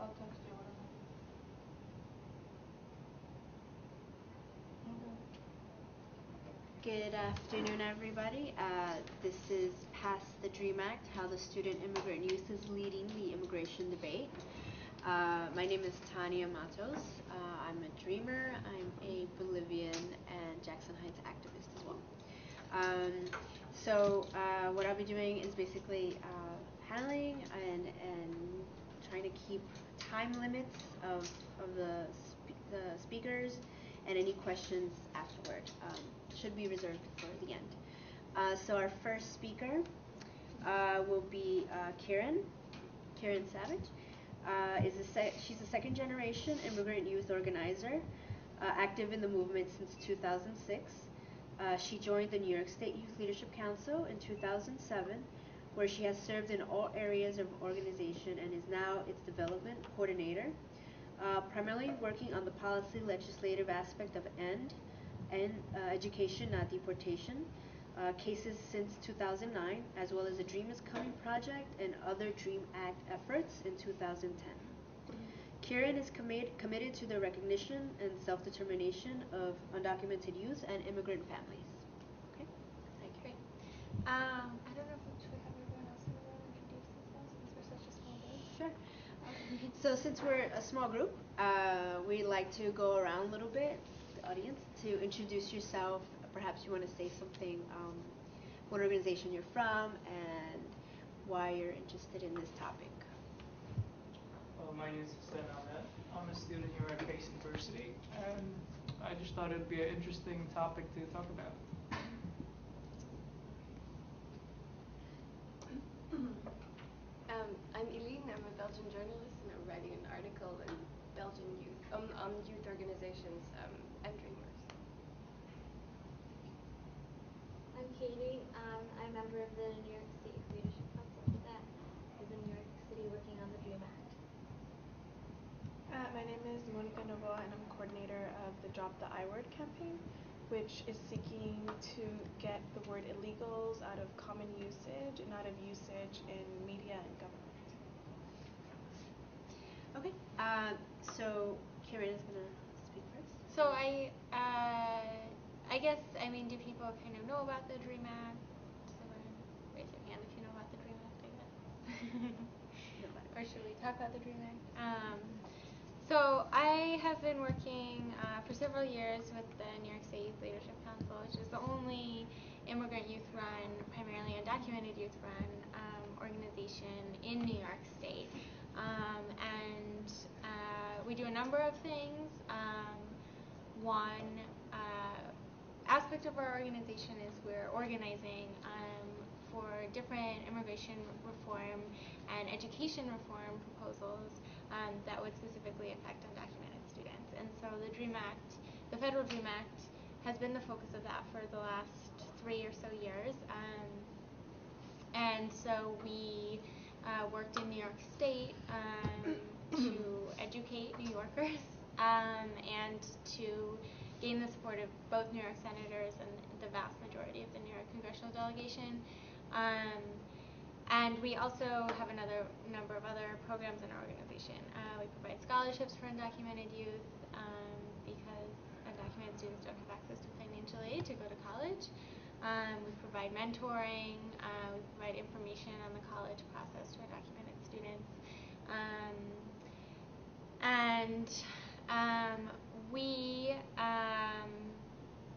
I'll text you whatever. Good afternoon, everybody. This is Pass the Dream Act, how the student immigrant youth is leading the immigration debate. My name is Tanya Matos. I'm a dreamer, I'm a Bolivian and Jackson Heights activist as well. So what I'll be doing is basically paneling and trying to keep time limits of the speakers, and any questions afterward should be reserved for the end. So our first speaker will be Karen Savage. She's a second generation immigrant youth organizer, active in the movement since 2006. She joined the New York State Youth Leadership Council in 2007, where she has served in all areas of organization and is now its development coordinator, primarily working on the policy legislative aspect of END, education, not deportation, cases since 2009, as well as the Dream is Coming project and other DREAM Act efforts in 2010. Kieran is committed to the recognition and self-determination of undocumented youth and immigrant families. Okay. Great. I don't know if we should have everyone else in the room introduce themselves since we're such a small group. Sure. So since we're a small group, we like to go around a little bit, the audience, to introduce yourself. Perhaps you want to say something, what organization you're from, and why you're interested in this topic. My name is Hussein Ahmed. I'm a student here at Case University, and I just thought it would be an interesting topic to talk about. I'm Eileen. I'm a Belgian journalist, and I'm writing an article in Belgian youth on youth organizations and dreamers. I'm Katie. I'm a member of the New York State Leadership Council that is in New York City working on the DREAM Act. My name is Monica Novoa, and I'm coordinator of the Drop the I Word campaign, which is seeking to get the word illegals out of common usage and out of usage in media and government. Okay. So Karen is gonna speak first. So I guess, do people kind of know about the DREAM Act? Someone raise your hand if you know about the DREAM Act, I guess. Or should we talk about the DREAM Act? So I have been working for several years with the New York State Youth Leadership Council, which is the only immigrant youth-run, primarily undocumented youth-run organization in New York State. And we do a number of things. One aspect of our organization is we're organizing for different immigration reform and education reform proposals that would specifically affect undocumented students. And so the DREAM Act, the federal DREAM Act, has been the focus of that for the last 3 or so years. And so we worked in New York State to educate New Yorkers and to gain the support of both New York senators and the vast majority of the New York congressional delegation. And we also have another number of other programs in our organization. We provide scholarships for undocumented youth because undocumented students don't have access to financial aid to go to college. We provide mentoring. We provide information on the college process to undocumented students. We,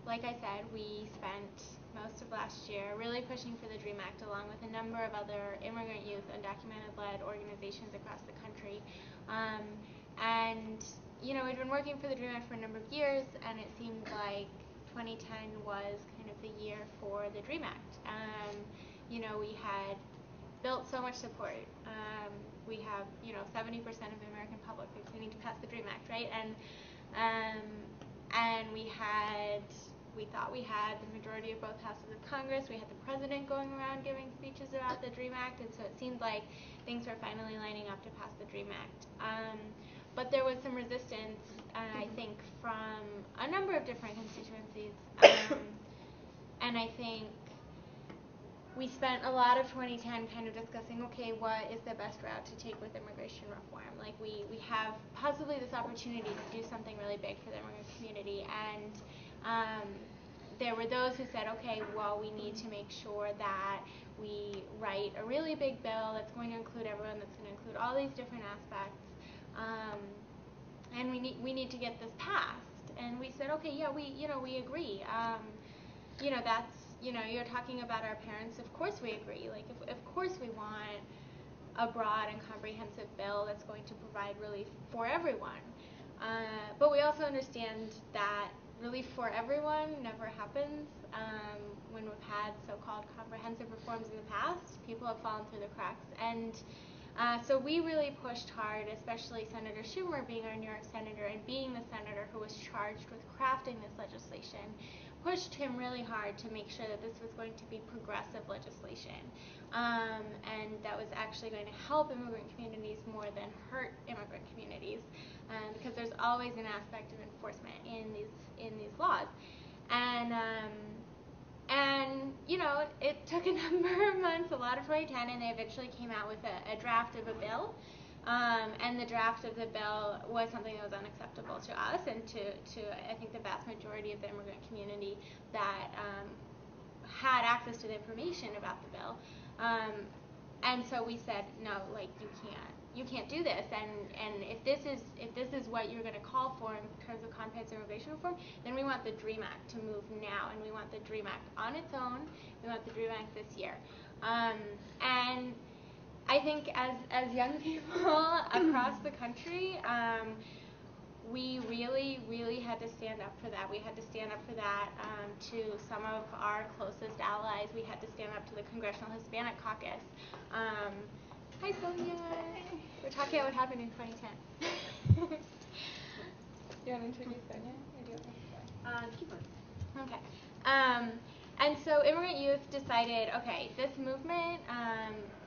like I said, we spent most of last year really pushing for the DREAM Act along with a number of other immigrant youth undocumented-led organizations across the country. We've been working for the DREAM Act for a number of years, and it seemed like 2010 was kind of the year for the DREAM Act. We had built so much support. We have, 70% of the American public thinks we need to pass the DREAM Act, right? And we thought we had the majority of both houses of Congress. We had the president going around giving speeches about the DREAM Act, and so it seemed like things were finally lining up to pass the DREAM Act. But there was some resistance, I think, from a number of different constituencies. And I think we spent a lot of 2010 kind of discussing, okay, what is the best route to take with immigration reform? Like we have possibly this opportunity to do something really big for the immigrant community, and there were those who said, okay, well, we need to make sure that we write a really big bill that's going to include everyone, that's going to include all these different aspects, and we need to get this passed. And we said, okay, yeah, we agree. That's, you're talking about our parents. Of course we agree. Like, of course we want a broad and comprehensive bill that's going to provide relief for everyone. But we also understand that relief for everyone never happens. When we've had so-called comprehensive reforms in the past, people have fallen through the cracks. And so we really pushed hard, especially Senator Schumer being our New York senator and being the senator who was charged with crafting this legislation, pushed him really hard to make sure that this was going to be progressive legislation, and that was actually going to help immigrant communities more than hurt immigrant communities, because there's always an aspect of enforcement in these laws. And it took a number of months, a lot of 2010, and they eventually came out with a draft of a bill. And the draft of the bill was something that was unacceptable to us and to I think the vast majority of the immigrant community that had access to the information about the bill. And so we said, no, like you can't do this. And if this is what you're going to call for in terms of comprehensive immigration reform, then we want the DREAM Act to move now, and we want the DREAM Act on its own. We want the DREAM Act this year. And I think as young people across the country, we really had to stand up for that. We had to stand up for that to some of our closest allies. We had to stand up to the Congressional Hispanic Caucus. Hi, Sonia. We're talking about what happened in 2010. You want to introduce Sonia? Or do you want me to Keep on. Okay. And so immigrant youth decided, okay, this movement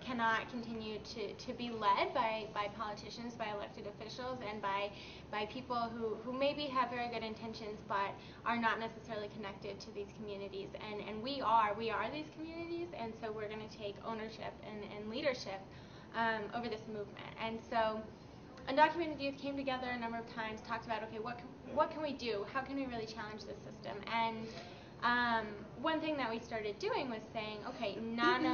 cannot continue to be led by politicians, by elected officials, and by people who maybe have very good intentions but are not necessarily connected to these communities. And we are these communities, and so we're going to take ownership and leadership over this movement. And so Undocumented Youth came together a number of times, talked about, okay, what can we do? How can we really challenge this system? And one thing that we started doing was saying, okay, none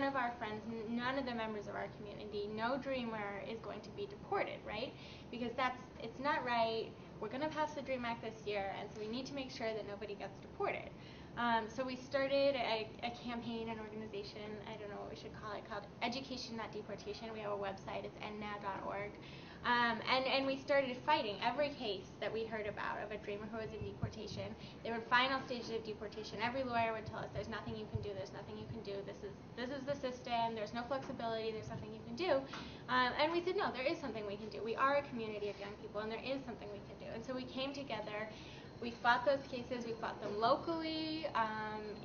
of our friends, none of the members of our community, no dreamer is going to be deported, right? Because it's not right. We're going to pass the DREAM Act this year, and so we need to make sure that nobody gets deported. So we started a campaign, an organization, I don't know what we should call it, called Education Not Deportation. We have a website, it's nnow.org. And we started fighting every case that we heard about of a dreamer who was in deportation. They were in final stages of deportation. Every lawyer would tell us, there's nothing you can do, there's nothing you can do, this is the system, there's no flexibility, there's nothing you can do. And we said, no, there is something we can do. We are a community of young people, and there is something we can do. And so we came together. We fought those cases. We fought them locally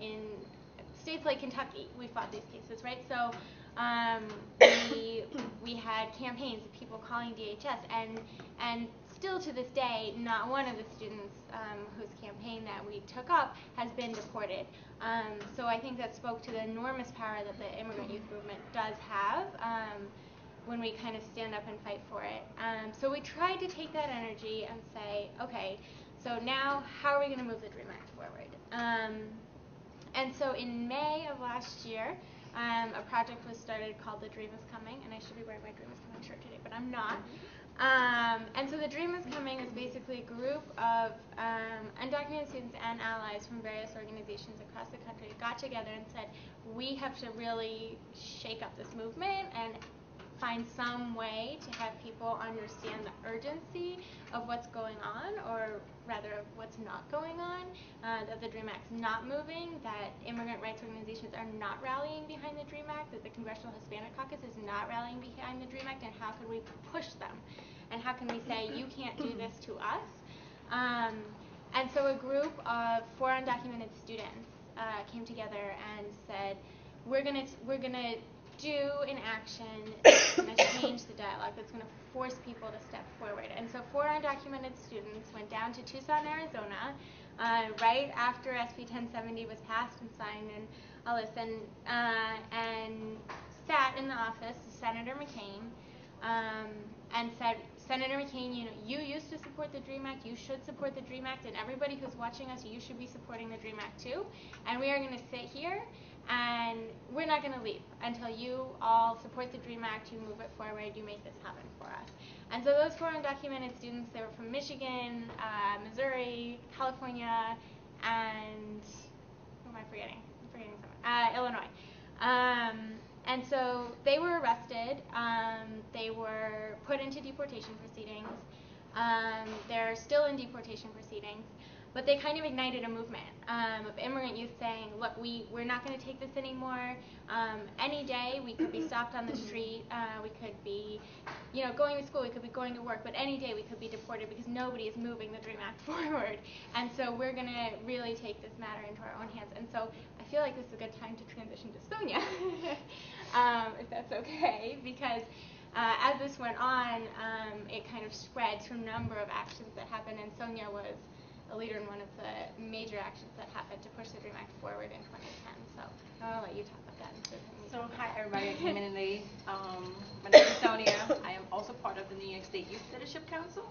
in states like Kentucky. We fought these cases, right? So we had campaigns of people calling DHS, and still to this day, not one of the students whose campaign that we took up has been deported. So I think that spoke to the enormous power that the immigrant youth movement does have when we kind of stand up and fight for it. So we tried to take that energy and say, okay, so now how are we going to move the DREAM Act forward? And so in May of last year, a project was started called The Dream is Coming, and I should be wearing my Dream is Coming shirt today, but I'm not. And so The Dream is Coming is basically a group of undocumented students and allies from various organizations across the country got together and said, we have to really shake up this movement and find some way to have people understand the urgency of what's going on, or rather of what's not going on, that the DREAM Act's not moving, that immigrant rights organizations are not rallying behind the DREAM Act, that the Congressional Hispanic Caucus is not rallying behind the DREAM Act, and how could we push them? And how can we say, you can't do this to us? And so a group of 4 undocumented students came together and said, we're gonna do an action that's going to change the dialogue, that's going to force people to step forward. And so 4 undocumented students went down to Tucson, Arizona, right after SB 1070 was passed and signed, Ellis, and sat in the office of Senator McCain, and said, Senator McCain, you used to support the DREAM Act, you should support the DREAM Act, and everybody who's watching us, you should be supporting the DREAM Act too, and we are going to sit here, and we're not going to leave until you all support the DREAM Act, you move it forward, you make this happen for us. And so those 4 undocumented students, they were from Michigan, Missouri, California, and who am I forgetting? I'm forgetting someone. Illinois. And so they were arrested. They were put into deportation proceedings. They're still in deportation proceedings. But they kind of ignited a movement of immigrant youth saying, look, we're not going to take this anymore. Any day we could be stopped on the street. We could be going to school. We could be going to work. But any day we could be deported because nobody is moving the DREAM Act forward. And so we're going to really take this matter into our own hands. And so I feel like this is a good time to transition to Sonia, if that's okay, because as this went on, it kind of spread to a number of actions that happened, and Sonia was a leader in one of the major actions that happened to push the DREAM Act forward in 2010. So I'll let you talk about that. So hi everybody, community. My name is Tanya. I am also part of the New York State Youth Leadership Council,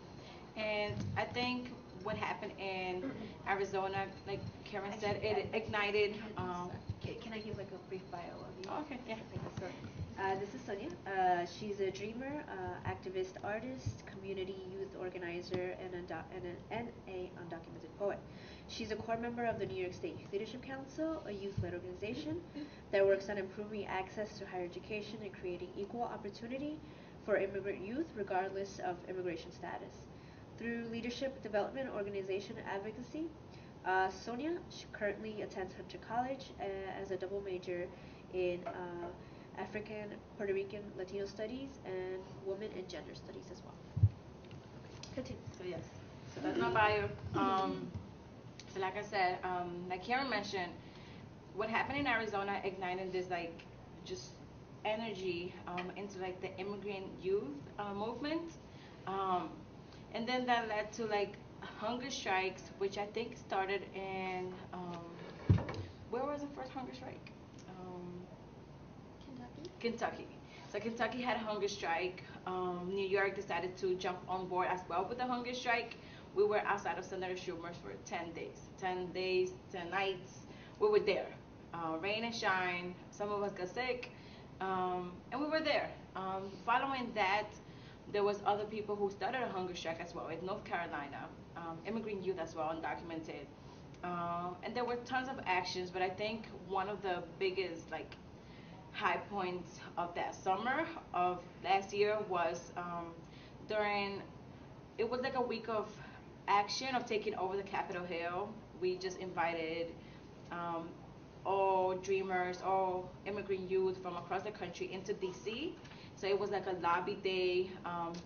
and I think what happened in Arizona, like Karen said, it ignited. Can I give like a brief bio of you? Oh, okay, yeah. So, this is Sonia. She's a dreamer, activist, artist, community youth organizer, and a undocumented poet. She's a core member of the New York State Youth Leadership Council, a youth-led organization that works on improving access to higher education and creating equal opportunity for immigrant youth regardless of immigration status. Through leadership development, organization, and advocacy, Sonia currently attends Hunter College as a double major in African, Puerto Rican, Latino studies, and women and gender studies as well. Continue. So yes, so that's my bio. So like I said, like Karen mentioned, what happened in Arizona ignited this like just energy into like the immigrant youth movement, and then that led to like hunger strikes, which I think started in where was the first hunger strike? Kentucky. So Kentucky had a hunger strike. New York decided to jump on board as well with the hunger strike. We were outside of Senator Schumer's for 10 days. 10 days, 10 nights. We were there. Rain and shine. Some of us got sick. And we were there. Following that, there was other people who started a hunger strike as well in North Carolina. Immigrant youth as well, undocumented. And there were tons of actions, but I think one of the biggest like high points of that summer of last year was it was like a week of action of taking over the Capitol Hill. We just invited all dreamers, all immigrant youth from across the country into DC. So it was like a lobby day,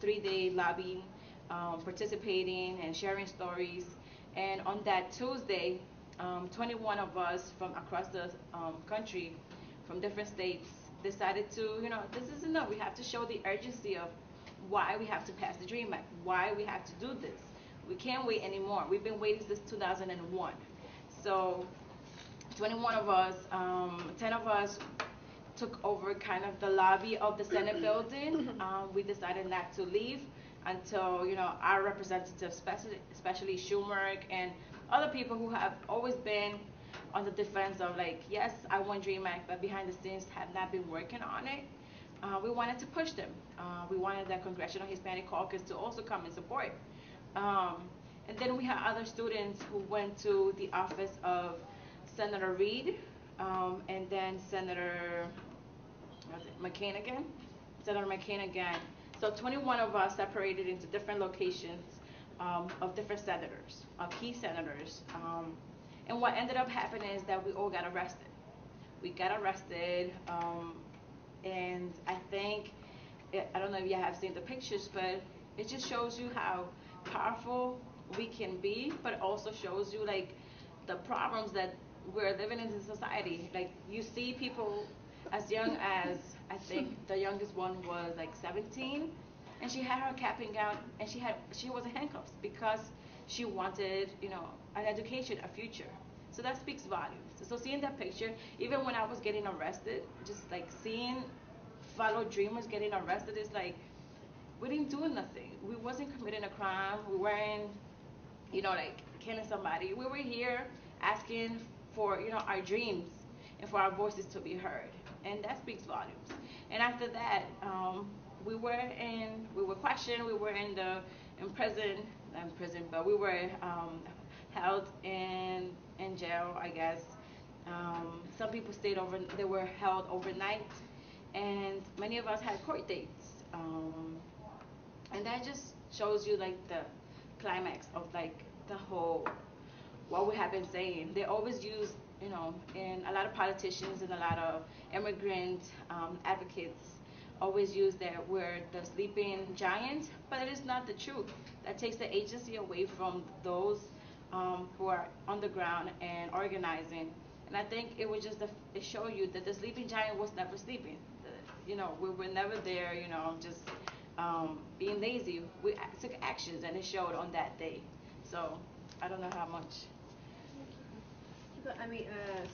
3-day lobbying, participating and sharing stories. And on that Tuesday, 21 of us from across the country, from different states, decided to, this is enough. We have to show the urgency of why we have to pass the DREAM Act, why we have to do this. We can't wait anymore. We've been waiting since 2001. So 21 of us, 10 of us took over kind of the lobby of the Senate building. We decided not to leave until, our representatives, especially Schumer and other people who have always been on the defense of like, yes, I want DREAM Act, but behind the scenes have not been working on it. We wanted to push them. We wanted the Congressional Hispanic Caucus to also come and support. And then we had other students who went to the office of Senator Reid, and then Senator McCain again. Senator McCain again. So 21 of us separated into different locations of different senators, key senators. And what ended up happening is that we all got arrested. We got arrested, and I think, I don't know if you have seen the pictures, but it just shows you how powerful we can be, but also shows you like the problems that we're living in society. Like you see people as young as, I think the youngest one was like 17, and she had her cap and gown, and she was in handcuffs because she wanted, an education, a future. So that speaks volumes. So seeing that picture, even when I was getting arrested, just like seeing fellow dreamers getting arrested is like, we didn't do nothing. We wasn't committing a crime. We weren't, like killing somebody. We were here asking for, our dreams and for our voices to be heard. And that speaks volumes. And after that, we were questioned. We were in prison, not in prison, but we were held in jail, I guess. Some people they were held overnight, and many of us had court dates. And that just shows you like the climax of like the whole what we have been saying. They always use, and a lot of politicians and a lot of immigrant advocates always use that we're the sleeping giant, but it is not the truth. That takes the agency away from those who are on the ground and organizing. And I think it was just it showed you that the sleeping giant was never sleeping. We were never there, just being lazy. We took actions, and it showed on that day. So I don't know how much. But I mean,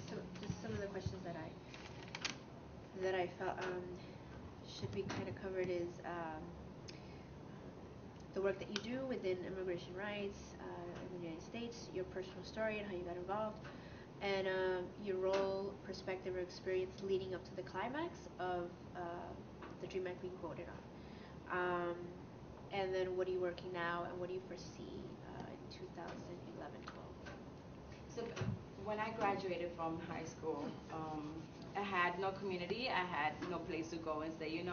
so just some of the questions that I felt should be kind of covered is the work that you do within immigration rights in the United States, your personal story and how you got involved, and your role, perspective, or experience leading up to the climax of the DREAM Act being voted on. And then what are you working now, and what do you foresee in 2011-12? So when I graduated from high school, I had no community. I had no place to go and say,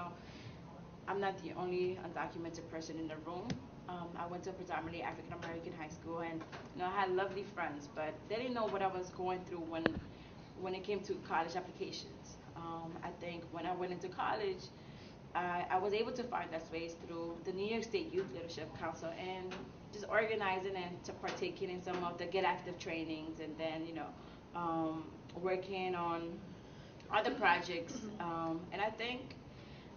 I'm not the only undocumented person in the room. I went to a predominantly African American high school, and I had lovely friends, but they didn't know what I was going through when it came to college applications. I think when I went into college, I was able to find that space through the New York State Youth Leadership Council and just organizing and to partaking in some of the Get Active trainings, and then working on other projects. And I think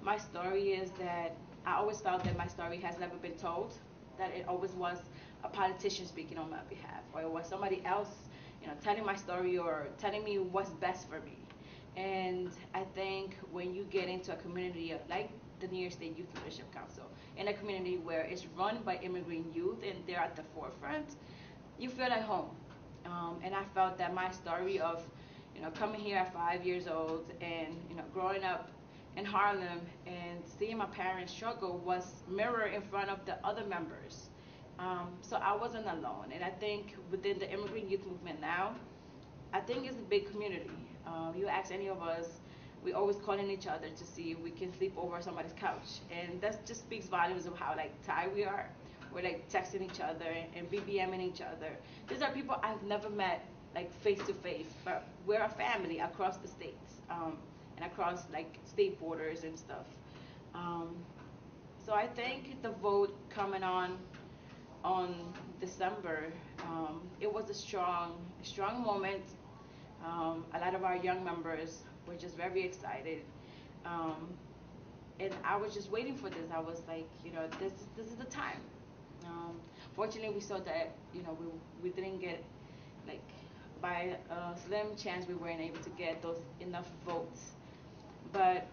my story is that I always felt that my story has never been told, that it always was a politician speaking on my behalf, or it was somebody else, telling my story or telling me what's best for me. And I think when you get into a community like the New York State Youth Leadership Council, in a community where it's run by immigrant youth and they're at the forefront, you feel at home. And I felt that my story of, coming here at 5 years old and, growing up in Harlem and seeing my parents struggle was mirrored in front of the other members. So I wasn't alone. And I think within the immigrant youth movement now, I think it's a big community. You ask any of us, we always calling each other to see if we can sleep over somebody's couch. And that just speaks volumes of how tight we are. We're texting each other and BBMing each other. These are people I've never met face to face, but we're a family across the states and across state borders and stuff. So I think the vote coming on December, it was a strong moment. A lot of our young members were just very excited. And I was just waiting for this. I was like, this is the time. Fortunately, we saw that, we didn't get, by a slim chance, we weren't able to get those enough votes. But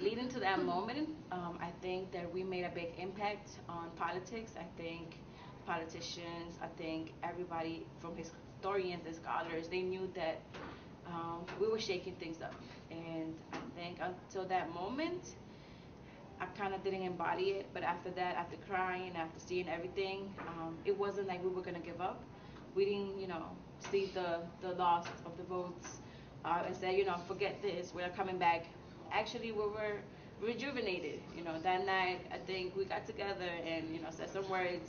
leading to that moment, I think that we made a big impact on politics. I think politicians, I think everybody from historians and scholars, they knew that we were shaking things up. And I think until that moment, I kind of didn't embody it. But after that, after crying, after seeing everything, it wasn't like we were going to give up. We didn't, see the loss of the votes and say, forget this, we're coming back. Actually, we were rejuvenated. That night, I think we got together and, said some words.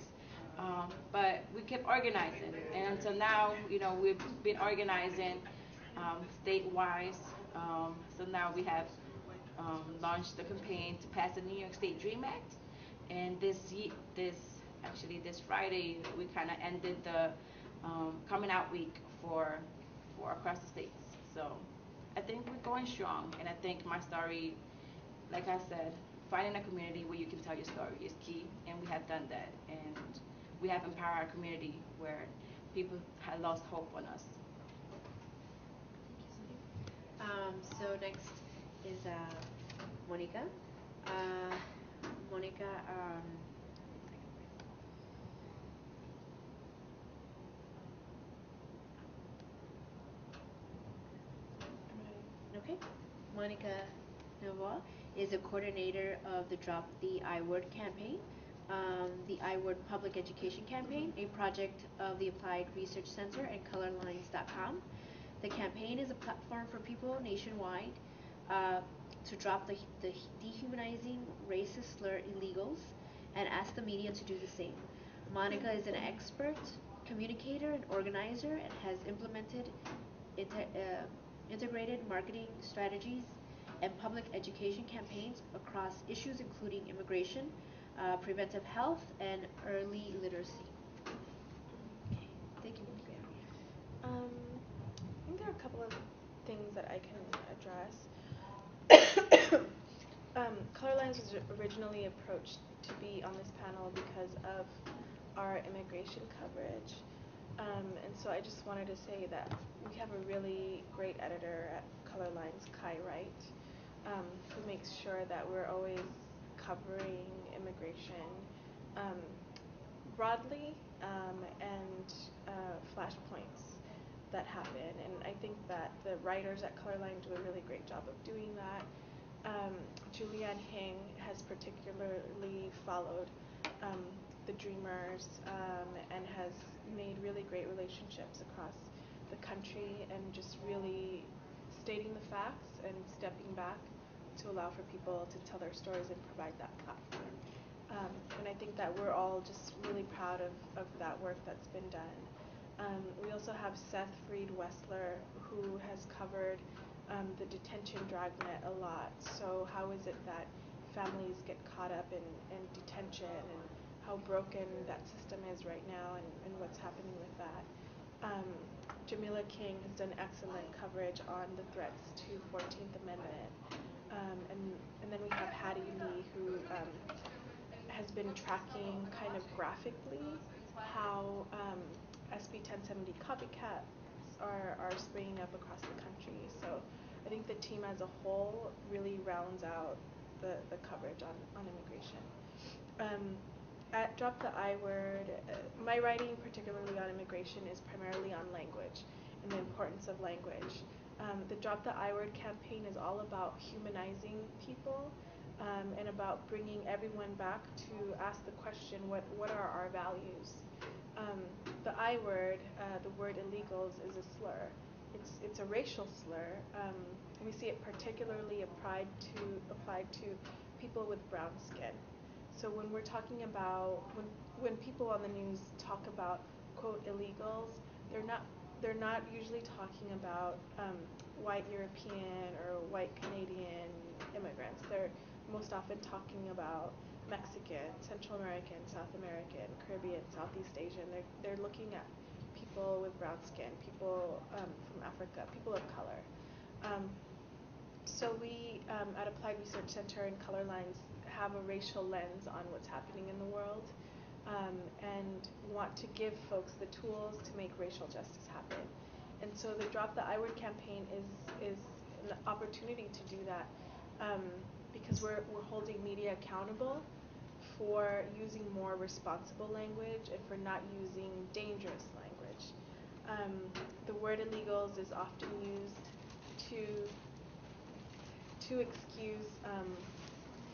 But we kept organizing. And until now, we've been organizing statewide. So now we have launched the campaign to pass the New York State DREAM Act. And this Friday, we kind of ended the coming out week for across the states. So I think we're going strong. And I think my story, like I said, finding a community where you can tell your story is key. And we have done that. And we have empowered our community where people had lost hope on us. So next is Monica. Monica, okay. Monica Novoa is a coordinator of the Drop the I Word campaign, the I Word Public Education Campaign, a project of the Applied Research Center and Colorlines.com. The campaign is a platform for people nationwide to drop the dehumanizing racist slur illegals and ask the media to do the same. Monica is an expert communicator and organizer and has implemented integrated marketing strategies and public education campaigns across issues including immigration, preventive health, and early literacy. Okay, thank you, Monica. I think there are a couple of things that I can address. Colorlines was originally approached to be on this panel because of our immigration coverage. And so I just wanted to say that we have a really great editor at Colorlines, Kai Wright, who makes sure that we're always covering immigration broadly and flashpoints that happen. And I think that the writers at Colorline do a really great job of doing that. Julianne Hing has particularly followed the Dreamers and has made really great relationships across the country and just really stating the facts and stepping back to allow for people to tell their stories and provide that platform. And I think that we're all just really proud of that work that's been done. We also have Seth Freed Wessler, who has covered the detention dragnet a lot. So how is it that families get caught up in detention and how broken that system is right now and what's happening with that. Jamila King has done excellent coverage on the threats to 14th Amendment. And then we have Hattie Lee, who has been tracking kind of graphically how SB 1070 copycats are springing up across the country. So I think the team as a whole really rounds out the coverage on immigration. At Drop the I Word, my writing, particularly on immigration, is primarily on language and the importance of language. The Drop the I Word campaign is all about humanizing people and about bringing everyone back to ask the question, what are our values? The I word, the word illegals, is a slur. It's a racial slur. We see it particularly applied to people with brown skin. So when we're talking about when people on the news talk about quote illegals, they're not usually talking about white European or white Canadian immigrants. They're most often talking about Mexican, Central American, South American, Caribbean, Southeast Asian. They're looking at people with brown skin, people from Africa, people of color. So we at Applied Research Center and Colorlines have a racial lens on what's happening in the world and want to give folks the tools to make racial justice happen. And so the Drop the I Word campaign is an opportunity to do that because we're holding media accountable for using more responsible language and for not using dangerous language. The word illegals is often used to excuse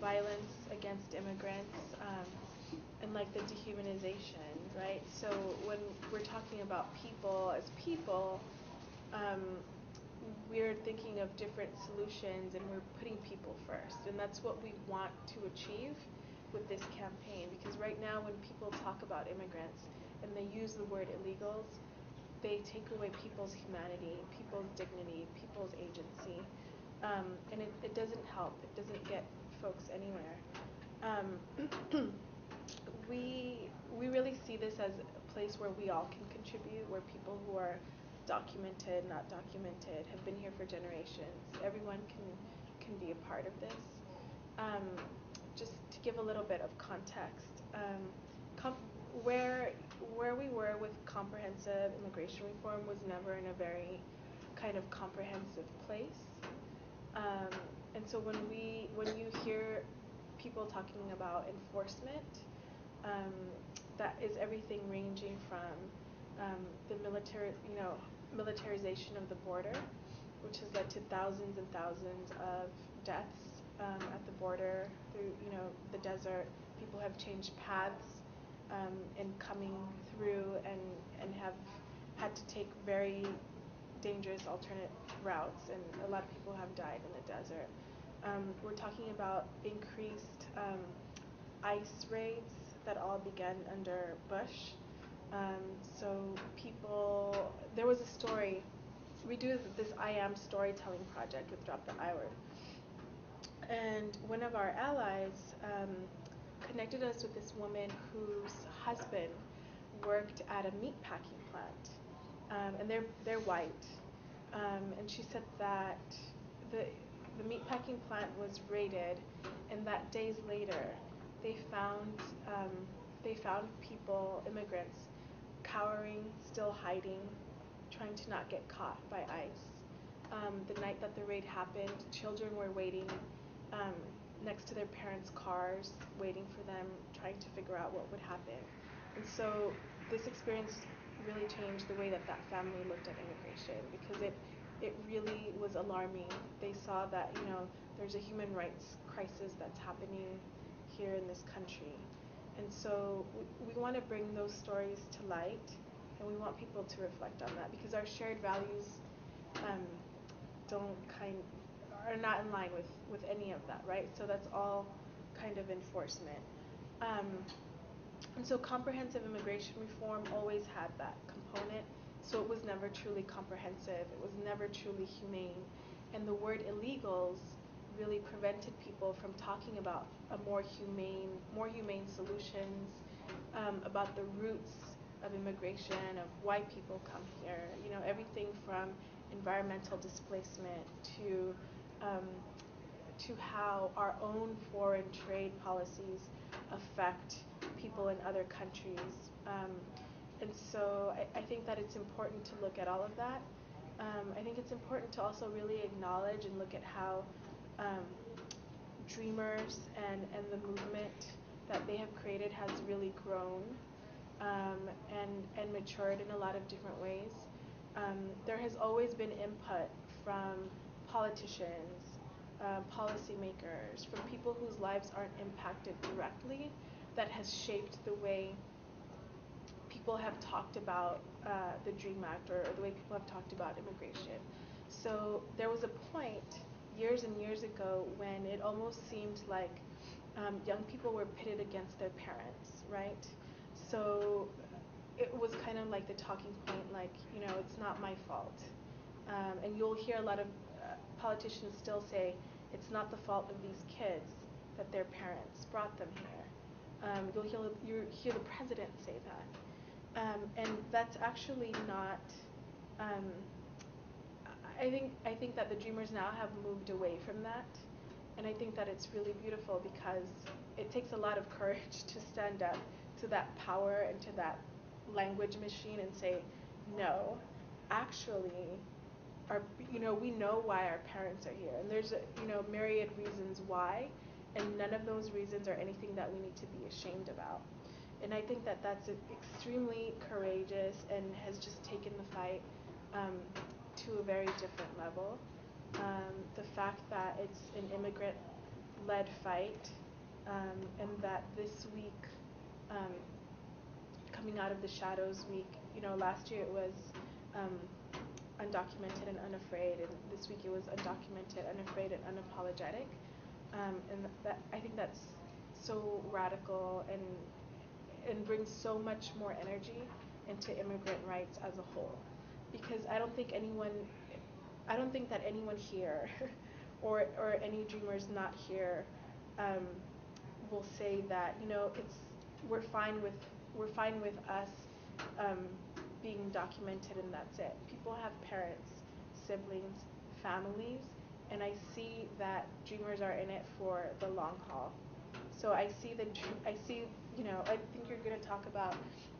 violence against immigrants and like the dehumanization, right? So when we're talking about people as people, we're thinking of different solutions and we're putting people first. And that's what we want to achieve with this campaign, because right now when people talk about immigrants and they use the word illegals, they take away people's humanity, people's dignity, people's agency. And it doesn't help. It doesn't get folks anywhere. We really see this as a place where we all can contribute, where people who are documented, not documented, have been here for generations. Everyone can be a part of this. Just to give a little bit of context, where we were with comprehensive immigration reform was never in a very kind of comprehensive place. And so when you hear people talking about enforcement, that is everything ranging from the militarization of the border, which has led to thousands and thousands of deaths at the border through the desert. People have changed paths in coming through and have had to take very dangerous alternate routes, and a lot of people have died in the desert. We're talking about increased ICE raids that all began under Bush. So there was a story. We do this I Am storytelling project with Drop the I Word. And one of our allies connected us with this woman whose husband worked at a meat packing plant. And they're white. And she said that the meat packing plant was raided, and that days later they found people, immigrants, cowering, still hiding, trying to not get caught by ICE. The night that the raid happened, children were waiting next to their parents' cars, waiting for them, trying to figure out what would happen. And so this experience really changed the way that family looked at immigration, because it really was alarming. They saw that there's a human rights crisis that's happening here in this country. And so we want to bring those stories to light, and we want people to reflect on that, because our shared values are not in line with any of that, right? So that's all kind of enforcement. And so comprehensive immigration reform always had that component, so it was never truly comprehensive, it was never truly humane. And the word illegals really prevented people from talking about a more humane solutions, about the roots of immigration, of why people come here, everything from environmental displacement to how our own foreign trade policies affect people in other countries. And so I think that it's important to look at all of that. I think it's important to also really acknowledge and look at how Dreamers and the movement that they have created has really grown and matured in a lot of different ways. There has always been input from politicians, policymakers, from people whose lives aren't impacted directly, that has shaped the way people have talked about the DREAM Act, or the way people have talked about immigration. So there was a point years and years ago when it almost seemed like young people were pitted against their parents, right? So it was kind of like the talking point, like, it's not my fault. And you'll hear a lot of politicians still say, it's not the fault of these kids that their parents brought them here. You'll hear the president say that. And that's actually not, I think that the Dreamers now have moved away from that. And I think that it's really beautiful, because it takes a lot of courage to stand up to that power and to that language machine and say, no, actually, we know why our parents are here, and there's myriad reasons why, and none of those reasons are anything that we need to be ashamed about. And I think that that's extremely courageous and has just taken the fight to a very different level. The fact that it's an immigrant-led fight, and that this week, coming out of the Shadows Week, last year it was Undocumented and Unafraid, and this week it was Undocumented, Unafraid, and Unapologetic. And that, I think that's so radical and brings so much more energy into immigrant rights as a whole. Because I don't think that anyone here or any Dreamers not here will say that we're fine with us being documented and that's it. People have parents, siblings, families, and I see that Dreamers are in it for the long haul. So I think you're going to talk about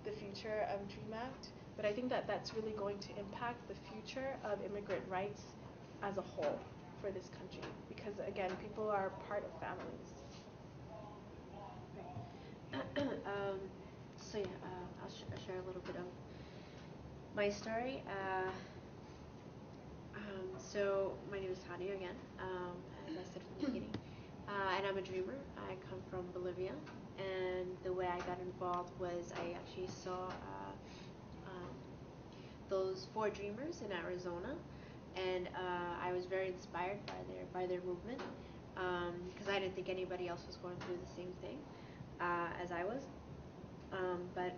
the future of DREAM Act. But I think that that's really going to impact the future of immigrant rights as a whole for this country, because again, people are part of families. So yeah, I'll share a little bit of my story. So my name is Tanya again, as I said from the beginning, and I'm a dreamer. I come from Bolivia, and the way I got involved was I actually saw those four dreamers in Arizona, and I was very inspired by their movement, because I didn't think anybody else was going through the same thing as I was. But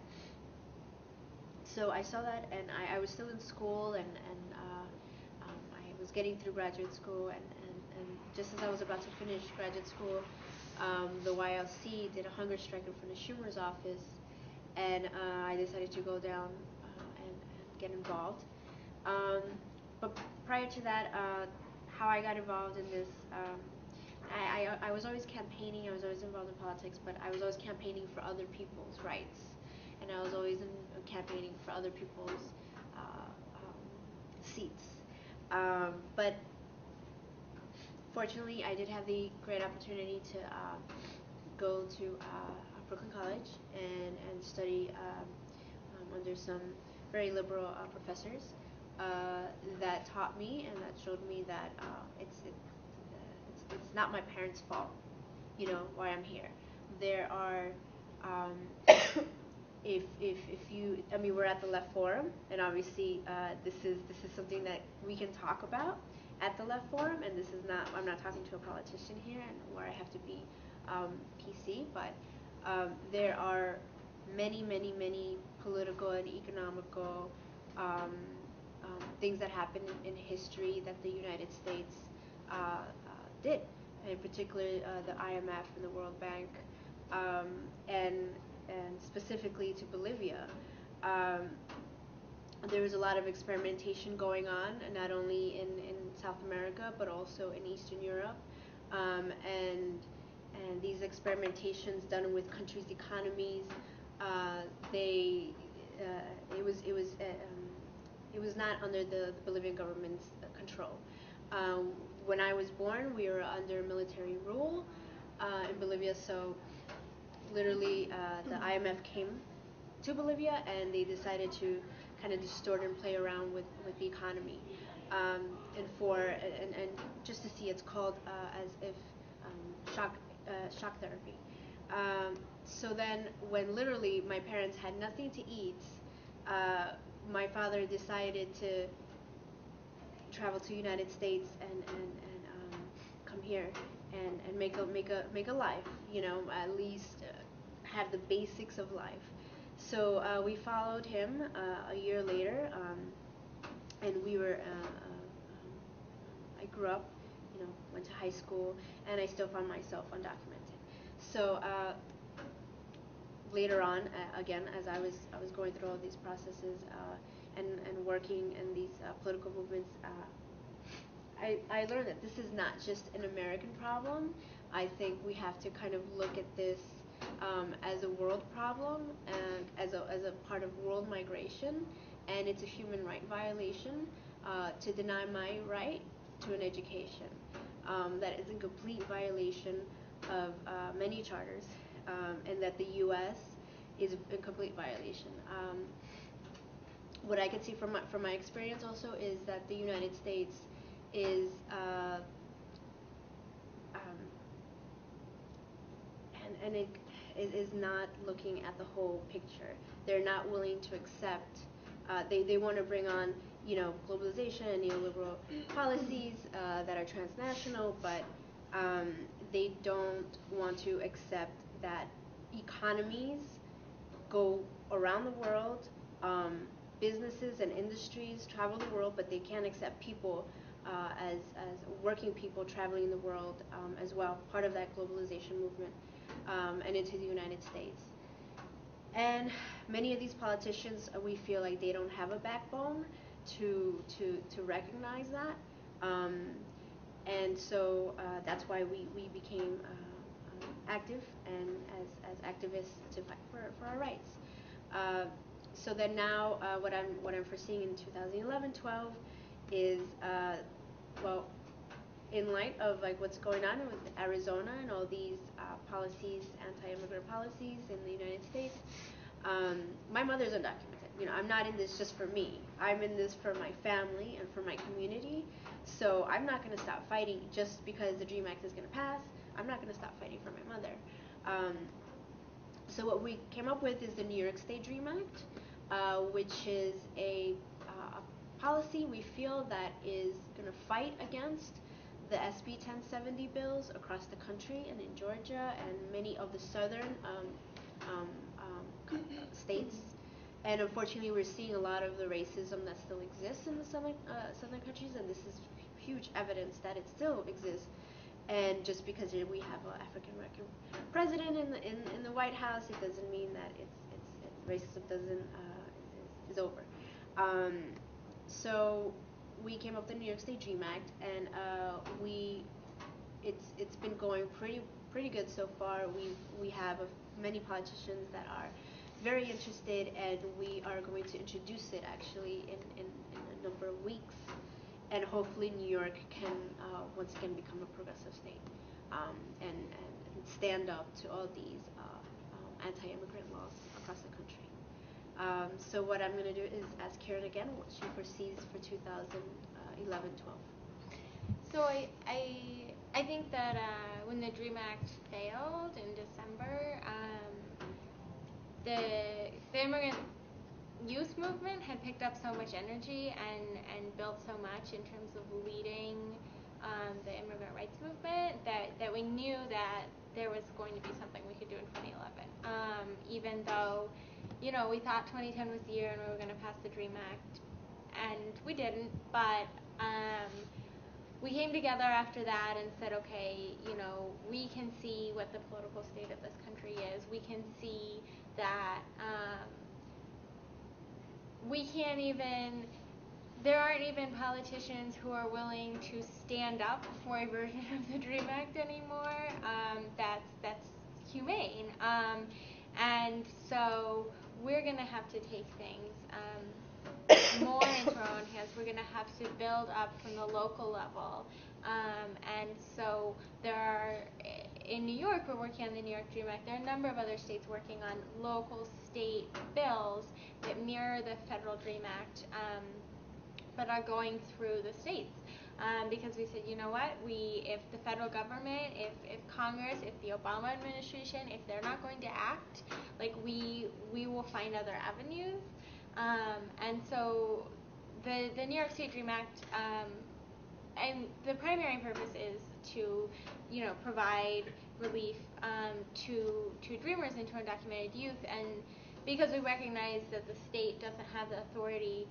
so I saw that, and I was still in school, and I was getting through graduate school, and just as I was about to finish graduate school, the YLC did a hunger strike in front of Schumer's office, and I decided to go down and get involved. But prior to that, how I got involved in this, I was always campaigning, I was always involved in politics, but I was always campaigning for other people's rights. And I was always campaigning for other people's seats. But fortunately, I did have the great opportunity to go to Brooklyn College and study under some very liberal professors that taught me and that showed me that it's not my parents' fault, why I'm here. There are if you, I mean, we're at the Left Forum, and obviously this is something that we can talk about at the Left Forum, and this is not, I'm not talking to a politician here, and where I have to be PC, but there are many political and economical things that happened in history that the United States did, in particular the IMF and the World Bank, and specifically to Bolivia. There was a lot of experimentation going on, not only in South America but also in Eastern Europe, and these experimentations done with countries' economies, it was not under the Bolivian government's control. When I was born, we were under military rule in Bolivia, so literally the IMF came to Bolivia and they decided to kind of distort and play around with the economy, and just to see, it's called as if shock therapy. So then when literally my parents had nothing to eat, my father decided to travel to United States and come here and make a life, at least have the basics of life. So we followed him a year later, and we were I grew up, went to high school, and I still found myself undocumented. So later on, again, as I was going through all these processes and working in these political movements, I learned that this is not just an American problem. I think we have to kind of look at this as a world problem and as a part of world migration, and it's a human right violation to deny my right to an education. That is a complete violation of many charters, and that the U.S. is a complete violation. What I can see from my experience also is that the United States is and it is not looking at the whole picture. They're not willing to accept. They want to bring on globalization and neoliberal policies that are transnational, but they don't want to accept that economies go around the world, businesses and industries travel the world, but they can't accept people as working people traveling the world as well, part of that globalization movement, and into the United States. And many of these politicians, we feel like they don't have a backbone to recognize that, and so that's why we became active and as activists to fight for our rights. So then now, what I'm foreseeing in 2011-12 is, well, in light of like what's going on with Arizona and all these policies, anti-immigrant policies in the United States, my mother's undocumented. You know, I'm not in this just for me. I'm in this for my family and for my community. So I'm not going to stop fighting just because the DREAM Act is going to pass. I'm not going to stop fighting for my mother. So what we came up with is the New York State DREAM Act, which is a policy we feel that is going to fight against the SB 1070 bills across the country and in Georgia and many of the southern states. And unfortunately, we're seeing a lot of the racism that still exists in the southern countries, and this is huge evidence that it still exists. And just because we have an African American president in the White House, it doesn't mean that racism is over. So we came up with the New York State DREAM Act, and it's been going pretty good so far. We have many politicians that are very interested, and we are going to introduce it actually in a number of weeks, and hopefully New York can once again become a progressive state, and stand up to all these anti-immigrant laws across the country. So what I'm going to do is ask Karen again what she foresees for 2011-12. So I think that when the DREAM Act failed in December, the immigrant youth movement had picked up so much energy and built so much in terms of leading the immigrant rights movement that we knew that there was going to be something we could do in 2011. Even though, you know, we thought 2010 was the year and we were going to pass the DREAM Act, and we didn't, but we came together after that and said, okay, you know, we can see what the political state of this country is. We can see that there aren't even politicians who are willing to stand up for a version of the DREAM Act anymore that's humane. And so we're going to have to take things more into our own hands. We're going to have to build up from the local level. And so there are, in New York, we're working on the New York DREAM Act. There are a number of other states working on local state bills that mirror the federal DREAM Act, but are going through the states. Because we said, you know what, if the federal government, if Congress, if the Obama administration, if they're not going to act, like we will find other avenues. And so the New York State DREAM Act, and the primary purpose is to, you know, provide relief to dreamers and to undocumented youth, and because we recognize that the state doesn't have the authority